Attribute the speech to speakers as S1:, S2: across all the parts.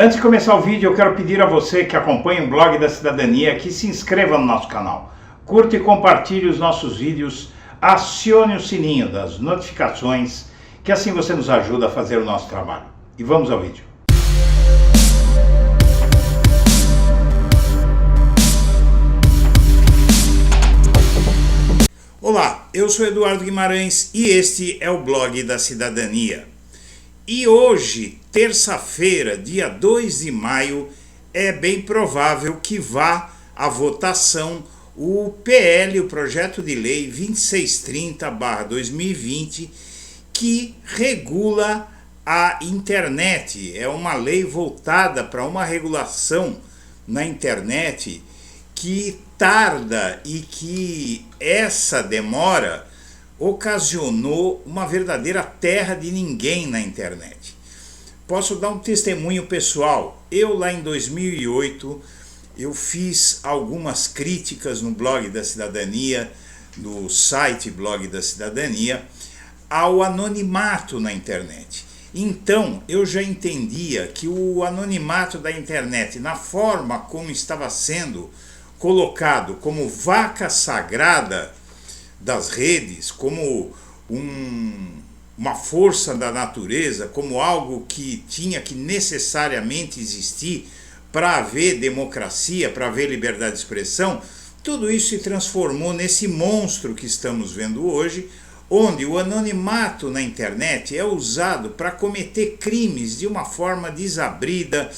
S1: Antes de começar o vídeo, eu quero pedir a você que acompanha o Blog da Cidadania que se inscreva no nosso canal, curta e compartilhe os nossos vídeos, acione o sininho das notificações, que assim você nos ajuda a fazer o nosso trabalho. E vamos ao vídeo. Olá, eu sou Eduardo Guimarães e este é o Blog da Cidadania. E hoje, terça-feira, dia 2 de maio, é bem provável que vá à votação o PL, o Projeto de Lei 2630/2020, que regula a internet. É uma lei voltada para uma regulação na internet que tarda e que essa demora ocasionou uma verdadeira terra de ninguém na internet. Posso dar um testemunho pessoal. Eu lá em 2008, eu fiz algumas críticas no Blog da Cidadania, no site Blog da Cidadania, ao anonimato na internet. Então, eu já entendia que o anonimato da internet, na forma como estava sendo colocado como vaca sagrada das redes, como uma força da natureza, como algo que tinha que necessariamente existir para haver democracia, para haver liberdade de expressão, tudo isso se transformou nesse monstro que estamos vendo hoje, onde o anonimato na internet é usado para cometer crimes de uma forma desabrida,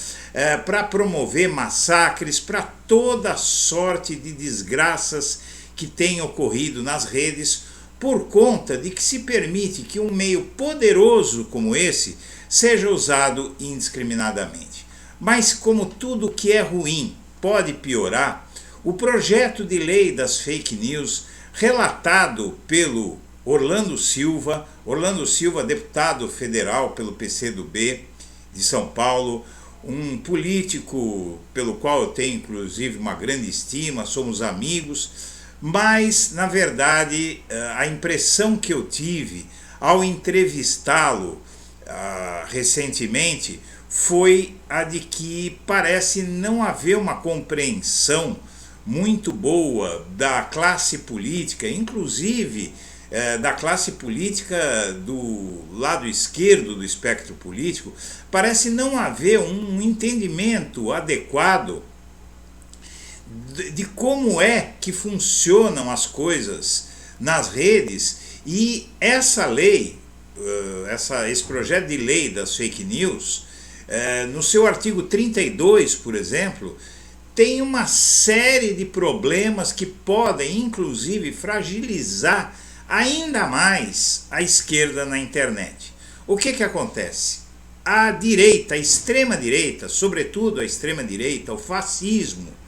S1: para promover massacres, para toda sorte de desgraças que tem ocorrido nas redes, por conta de que se permite que um meio poderoso como esse seja usado indiscriminadamente. Mas como tudo que é ruim pode piorar, o projeto de lei das fake news, relatado pelo Orlando Silva, deputado federal pelo PCdoB de São Paulo, um político pelo qual eu tenho inclusive uma grande estima, somos amigos, mas, na verdade, a impressão que eu tive ao entrevistá-lo recentemente foi a de que parece não haver uma compreensão muito boa da classe política, inclusive da classe política do lado esquerdo do espectro político, parece não haver um entendimento adequado de como é que funcionam as coisas nas redes. E essa lei, esse projeto de lei das fake news, no seu artigo 32, por exemplo, tem uma série de problemas que podem inclusive fragilizar ainda mais a esquerda na internet. O que acontece? A direita, a extrema-direita, sobretudo a extrema-direita, o fascismo,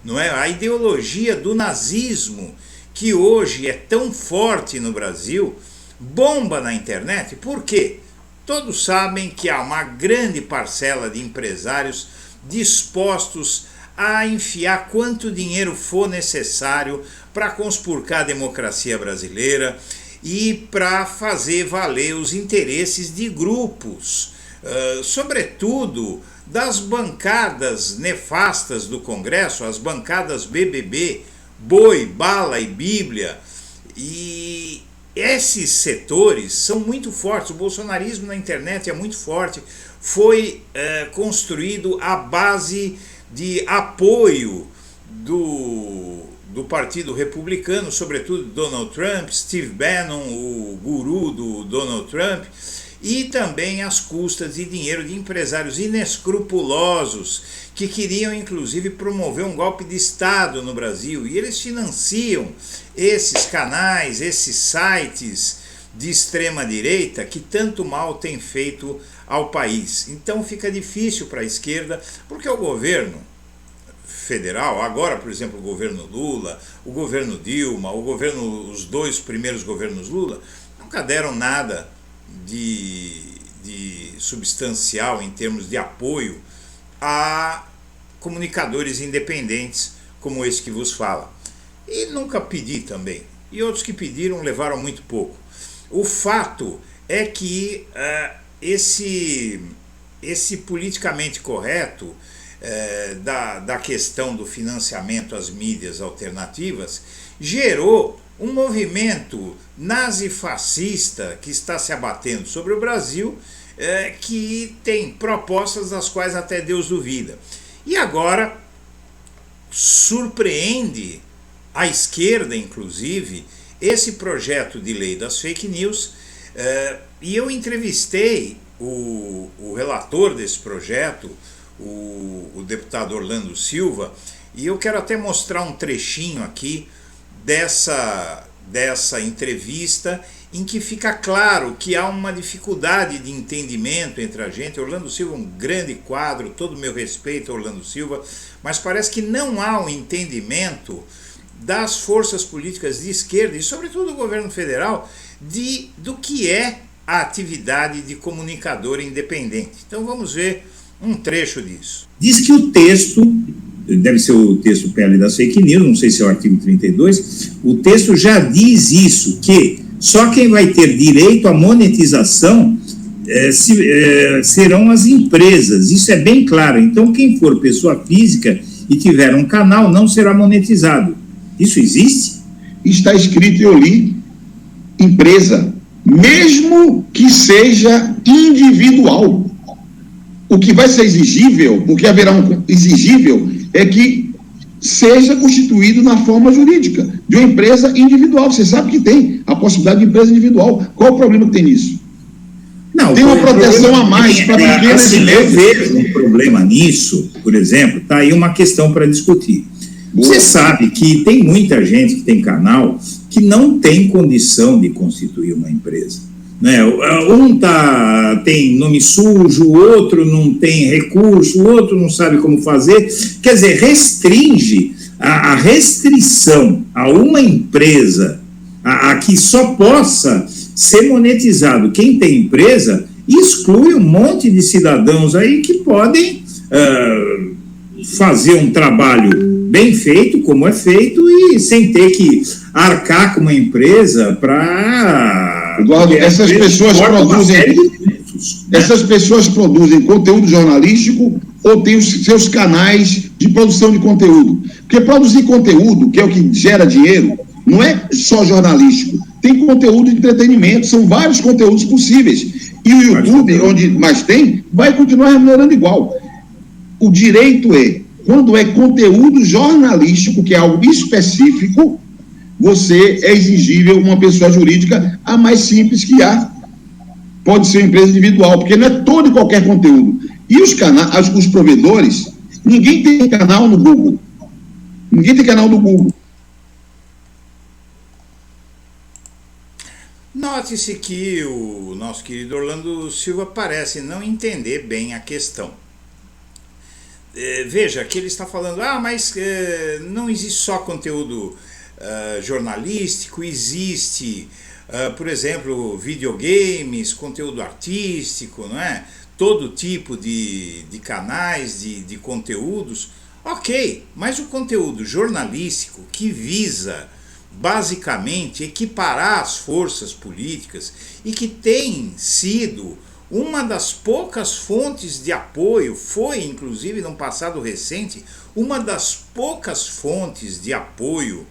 S1: não é? A ideologia do nazismo, que hoje é tão forte no Brasil, bomba na internet. Por quê? Todos sabem que há uma grande parcela de empresários dispostos a enfiar quanto dinheiro for necessário para conspurcar a democracia brasileira e para fazer valer os interesses de grupos, sobretudo das bancadas nefastas do Congresso, as bancadas BBB, Boi, Bala e Bíblia. E esses setores são muito fortes. O bolsonarismo na internet é muito forte. Foi construído à base de apoio do Partido Republicano, sobretudo Donald Trump, Steve Bannon, o guru do Donald Trump, e também às custas de dinheiro de empresários inescrupulosos que queriam inclusive promover um golpe de Estado no Brasil, e eles financiam esses canais, esses sites de extrema direita que tanto mal têm feito ao país. Então fica difícil para a esquerda, porque o governo federal, agora por exemplo o governo Lula, o governo Dilma, os dois primeiros governos Lula, nunca deram nada de substancial em termos de apoio a comunicadores independentes como esse que vos fala. E nunca pedi também. E outros que pediram levaram muito pouco. O fato é que esse politicamente correto da questão do financiamento às mídias alternativas gerou um movimento nazifascista que está se abatendo sobre o Brasil, que tem propostas das quais até Deus duvida. E agora surpreende a esquerda, inclusive, esse projeto de lei das fake news, e eu entrevistei o relator desse projeto, o deputado Orlando Silva, e eu quero até mostrar um trechinho aqui dessa entrevista, em que fica claro que há uma dificuldade de entendimento entre a gente. Orlando Silva é um grande quadro, todo o meu respeito ao Orlando Silva, mas parece que não há um entendimento das forças políticas de esquerda e sobretudo do governo federal do que é a atividade de comunicador independente. Então vamos ver um trecho disso.
S2: Diz que o texto, deve ser o texto PL das fake news, não sei se é o artigo 32, o texto já diz isso, que só quem vai ter direito à monetização serão as empresas. Isso é bem claro. Então, quem for pessoa física e tiver um canal não será monetizado. Isso existe?
S3: Está escrito, eu li, empresa, mesmo que seja individual. O que vai ser exigível, o que haverá um exigível, é que seja constituído na forma jurídica de uma empresa individual. Você sabe que tem a possibilidade de empresa individual. Qual o problema que tem nisso?
S2: Não,
S3: tem uma proteção a mais para pequenas
S2: assim, eu vejo um problema nisso, por exemplo, está aí uma questão para discutir. Boa. Você sabe que tem muita gente que tem canal que não tem condição de constituir uma empresa. Né? Um tem nome sujo, o outro não tem recurso, o outro não sabe como fazer. Quer dizer, restringe a restrição a uma empresa a que só possa ser monetizado quem tem empresa, exclui um monte de cidadãos aí que podem fazer um trabalho bem feito, como é feito, e sem ter que arcar com uma empresa para...
S3: Eduardo, essas pessoas produzem conteúdo jornalístico ou têm os seus canais de produção de conteúdo? Porque produzir conteúdo, que é o que gera dinheiro, não é só jornalístico. Tem conteúdo de entretenimento, são vários conteúdos possíveis. E o YouTube, onde mais tem, vai continuar remunerando igual. O direito quando é conteúdo jornalístico, que é algo específico, você é exigível uma pessoa jurídica, a mais simples que há. Pode ser uma empresa individual, porque não é todo e qualquer conteúdo. E os provedores, ninguém tem canal no Google. Ninguém tem canal no Google.
S1: Note-se que o nosso querido Orlando Silva parece não entender bem a questão. Veja que ele está falando, mas não existe só conteúdo jornalístico, existe, por exemplo, videogames, conteúdo artístico, não é? Todo tipo de canais, de conteúdos. Ok, mas o conteúdo jornalístico que visa basicamente equiparar as forças políticas e que tem sido uma das poucas fontes de apoio, foi inclusive num passado recente, uma das poucas fontes de apoio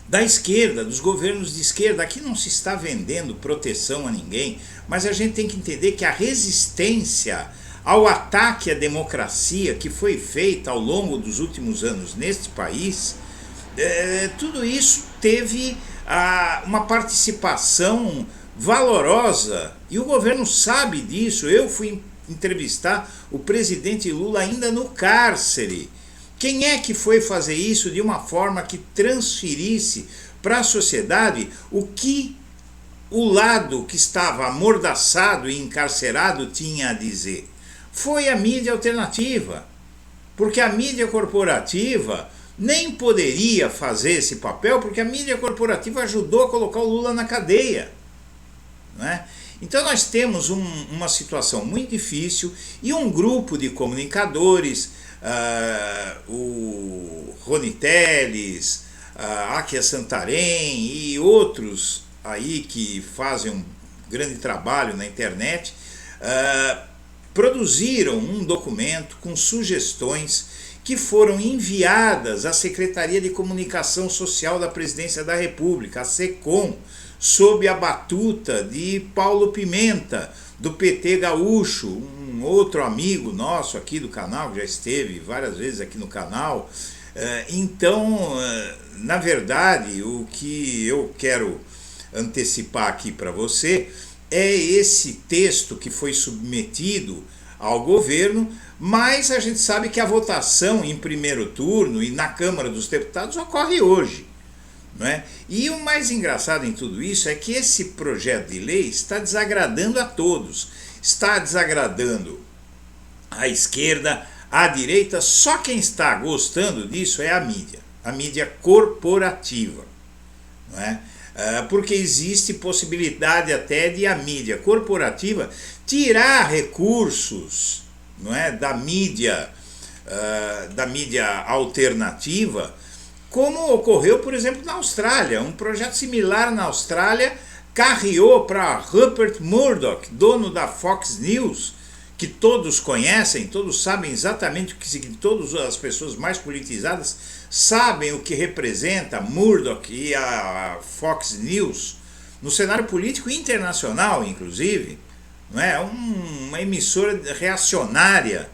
S1: da esquerda, dos governos de esquerda. Aqui não se está vendendo proteção a ninguém, mas a gente tem que entender que a resistência ao ataque à democracia que foi feita ao longo dos últimos anos neste país, tudo isso teve uma participação valorosa, e o governo sabe disso. Eu fui entrevistar o presidente Lula ainda no cárcere. Quem é que foi fazer isso de uma forma que transferisse para a sociedade o que o lado que estava amordaçado e encarcerado tinha a dizer? Foi a mídia alternativa, porque a mídia corporativa nem poderia fazer esse papel, porque a mídia corporativa ajudou a colocar o Lula na cadeia. Né? Então nós temos uma situação muito difícil e um grupo de comunicadores, o Rony Telles, a Akia Santarém e outros aí que fazem um grande trabalho na internet, produziram um documento com sugestões que foram enviadas à Secretaria de Comunicação Social da Presidência da República, a SECOM, sob a batuta de Paulo Pimenta, do PT gaúcho, um outro amigo nosso aqui do canal, que já esteve várias vezes aqui no canal. Então, na verdade, o que eu quero antecipar aqui para você é esse texto que foi submetido ao governo, mas a gente sabe que a votação em primeiro turno e na Câmara dos Deputados ocorre hoje, não é? E o mais engraçado em tudo isso é que esse projeto de lei está desagradando a todos, está desagradando a esquerda, a direita. Só quem está gostando disso é a mídia corporativa, não é? Porque existe possibilidade até de a mídia corporativa tirar recursos, não é, da mídia alternativa, como ocorreu, por exemplo, na Austrália. Um projeto similar na Austrália carreou para Rupert Murdoch, dono da Fox News, que todos conhecem, todos sabem exatamente o que significa, todas as pessoas mais politizadas sabem o que representa Murdoch e a Fox News no cenário político internacional, inclusive, não é? Uma emissora reacionária,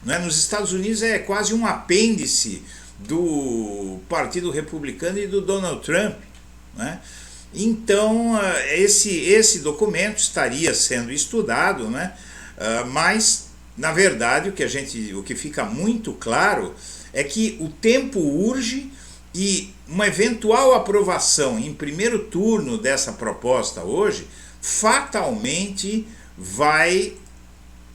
S1: não é? Nos Estados Unidos é quase um apêndice do Partido Republicano e do Donald Trump, não é? Então, esse documento estaria sendo estudado, né? Mas, na verdade, o que fica muito claro é que o tempo urge e uma eventual aprovação em primeiro turno dessa proposta hoje fatalmente vai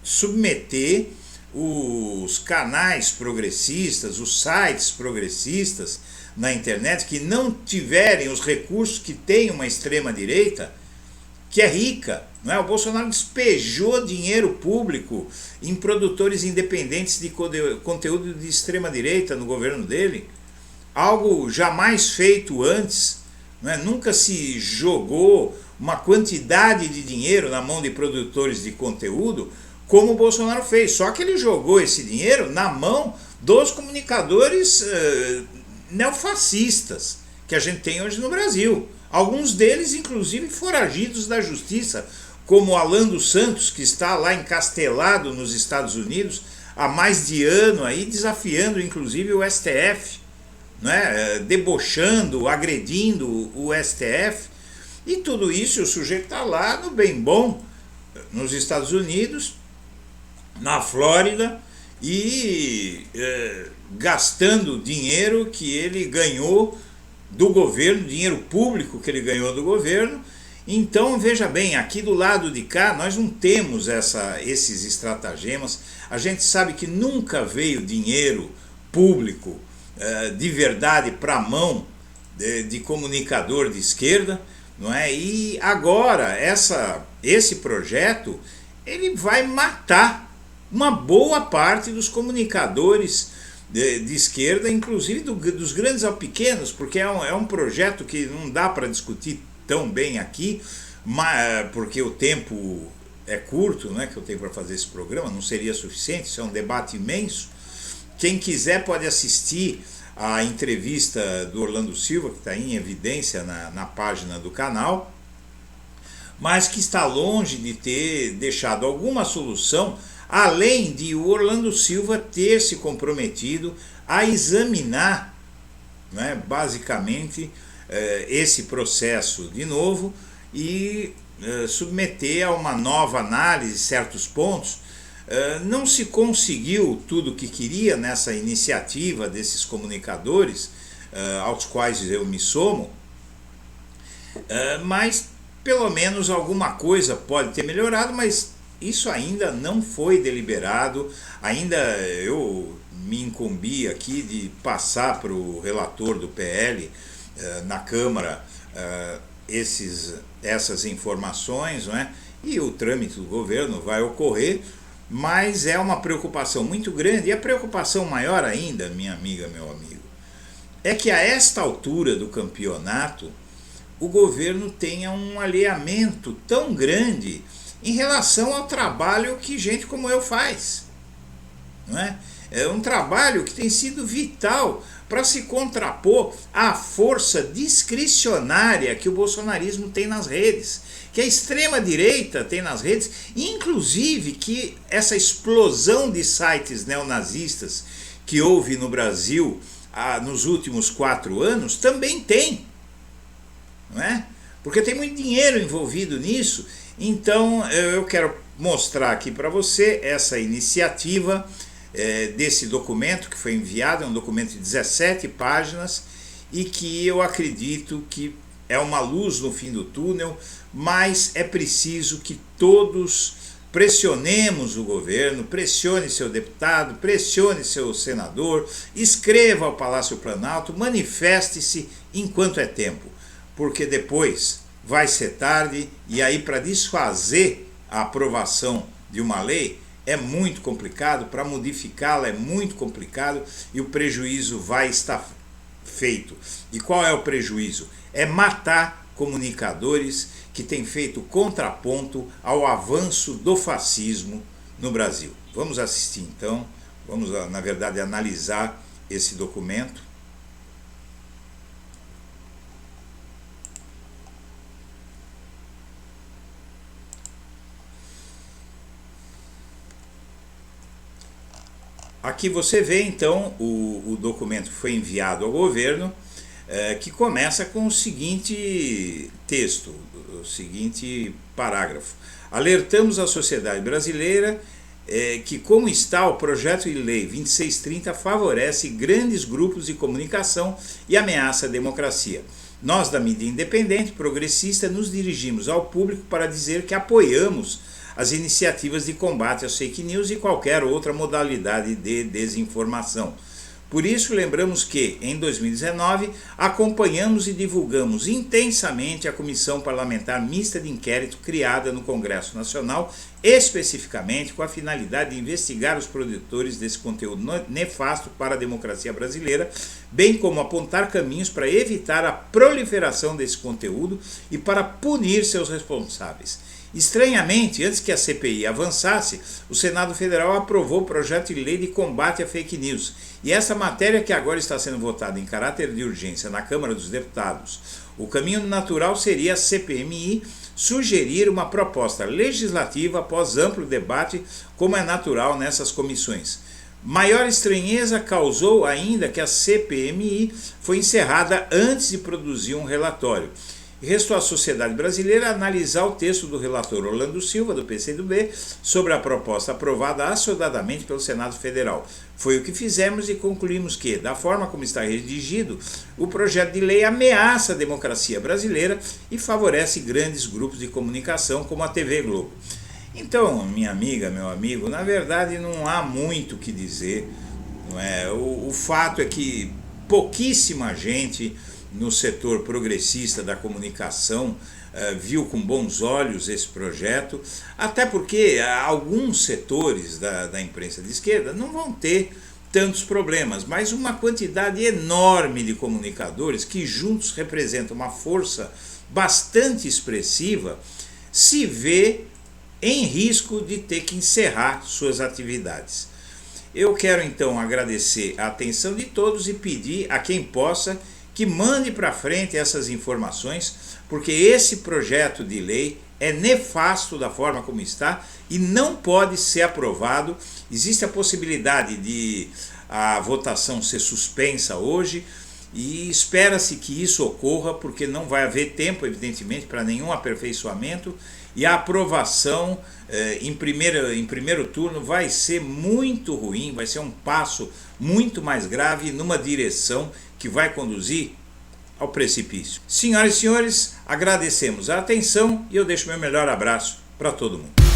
S1: submeter os canais progressistas, os sites progressistas na internet que não tiverem os recursos que tem uma extrema-direita, que é rica, não é? O Bolsonaro despejou dinheiro público em produtores independentes de conteúdo de extrema-direita no governo dele, algo jamais feito antes, não é? Nunca se jogou uma quantidade de dinheiro na mão de produtores de conteúdo como o Bolsonaro fez, só que ele jogou esse dinheiro na mão dos comunicadores neofascistas que a gente tem hoje no Brasil. Alguns deles, inclusive, foragidos da justiça, como Alan dos Santos, que está lá encastelado nos Estados Unidos há mais de ano, aí, desafiando inclusive o STF, né? Debochando, agredindo o STF. E tudo isso, o sujeito está lá no bem bom, nos Estados Unidos, na Flórida, e gastando dinheiro que ele ganhou do governo, dinheiro público que ele ganhou do governo. Então, veja bem, aqui do lado de cá nós não temos esses estratagemas. A gente sabe que nunca veio dinheiro público de verdade para a mão de comunicador de esquerda, não é? E agora esse projeto ele vai matar uma boa parte dos comunicadores de esquerda, inclusive dos grandes ao pequenos, porque é um projeto que não dá para discutir tão bem aqui, mas, porque o tempo é curto, né, que eu tenho para fazer esse programa, não seria suficiente, isso é um debate imenso. Quem quiser pode assistir a entrevista do Orlando Silva, que está em evidência na página do canal, mas que está longe de ter deixado alguma solução, além de o Orlando Silva ter se comprometido a examinar, né, basicamente esse processo de novo e submeter a uma nova análise certos pontos. Não se conseguiu tudo o que queria nessa iniciativa desses comunicadores, aos quais eu me somo, mas pelo menos alguma coisa pode ter melhorado, mas isso ainda não foi deliberado. Ainda eu me incumbi aqui de passar para o relator do PL na Câmara essas informações, não é? E o trâmite do governo vai ocorrer, mas é uma preocupação muito grande. E a preocupação maior ainda, minha amiga, meu amigo, é que a esta altura do campeonato o governo tenha um alinhamento tão grande em relação ao trabalho que gente como eu faz. Não é? É um trabalho que tem sido vital para se contrapor à força discricionária que o bolsonarismo tem nas redes, que a extrema-direita tem nas redes, inclusive que essa explosão de sites neonazistas que houve no Brasil nos últimos 4 anos também tem, não é? Porque tem muito dinheiro envolvido nisso. Então eu quero mostrar aqui para você essa iniciativa desse documento que foi enviado. É um documento de 17 páginas e que eu acredito que é uma luz no fim do túnel, mas é preciso que todos pressionemos o governo, pressione seu deputado, pressione seu senador, escreva ao Palácio Planalto, manifeste-se enquanto é tempo, porque depois vai ser tarde, e aí para desfazer a aprovação de uma lei é muito complicado, para modificá-la é muito complicado e o prejuízo vai estar feito. E qual é o prejuízo? É matar comunicadores que têm feito contraponto ao avanço do fascismo no Brasil. Vamos assistir então, vamos na verdade analisar esse documento. Aqui você vê então o documento que foi enviado ao governo, que começa com o seguinte texto, o seguinte parágrafo. Alertamos a sociedade brasileira que, como está, o projeto de lei 2630 favorece grandes grupos de comunicação e ameaça a democracia. Nós, da mídia independente progressista, nos dirigimos ao público para dizer que apoiamos as iniciativas de combate às fake news e qualquer outra modalidade de desinformação. Por isso, lembramos que, em 2019, acompanhamos e divulgamos intensamente a Comissão Parlamentar Mista de Inquérito criada no Congresso Nacional, especificamente com a finalidade de investigar os produtores desse conteúdo nefasto para a democracia brasileira, bem como apontar caminhos para evitar a proliferação desse conteúdo e para punir seus responsáveis. Estranhamente, antes que a CPI avançasse, o Senado Federal aprovou o projeto de lei de combate à fake news. E essa matéria que agora está sendo votada em caráter de urgência na Câmara dos Deputados, o caminho natural seria a CPMI sugerir uma proposta legislativa após amplo debate, como é natural nessas comissões. Maior estranheza causou ainda que a CPMI foi encerrada antes de produzir um relatório. Restou à sociedade brasileira analisar o texto do relator Orlando Silva, do PCdoB, sobre a proposta aprovada assodadamente pelo Senado Federal. Foi o que fizemos e concluímos que, da forma como está redigido, o projeto de lei ameaça a democracia brasileira e favorece grandes grupos de comunicação como a TV Globo. Então, minha amiga, meu amigo, na verdade não há muito o que dizer, não é? O fato é que pouquíssima gente no setor progressista da comunicação viu com bons olhos esse projeto, até porque alguns setores da imprensa de esquerda não vão ter tantos problemas, mas uma quantidade enorme de comunicadores que juntos representam uma força bastante expressiva se vê em risco de ter que encerrar suas atividades. Eu quero então agradecer a atenção de todos e pedir a quem possa que mande para frente essas informações, porque esse projeto de lei é nefasto da forma como está e não pode ser aprovado. Existe a possibilidade de a votação ser suspensa hoje e espera-se que isso ocorra, porque não vai haver tempo, evidentemente, para nenhum aperfeiçoamento, e a aprovação em primeiro turno vai ser muito ruim, vai ser um passo muito mais grave numa direção que vai conduzir ao precipício. Senhoras e senhores, agradecemos a atenção e eu deixo meu melhor abraço para todo mundo.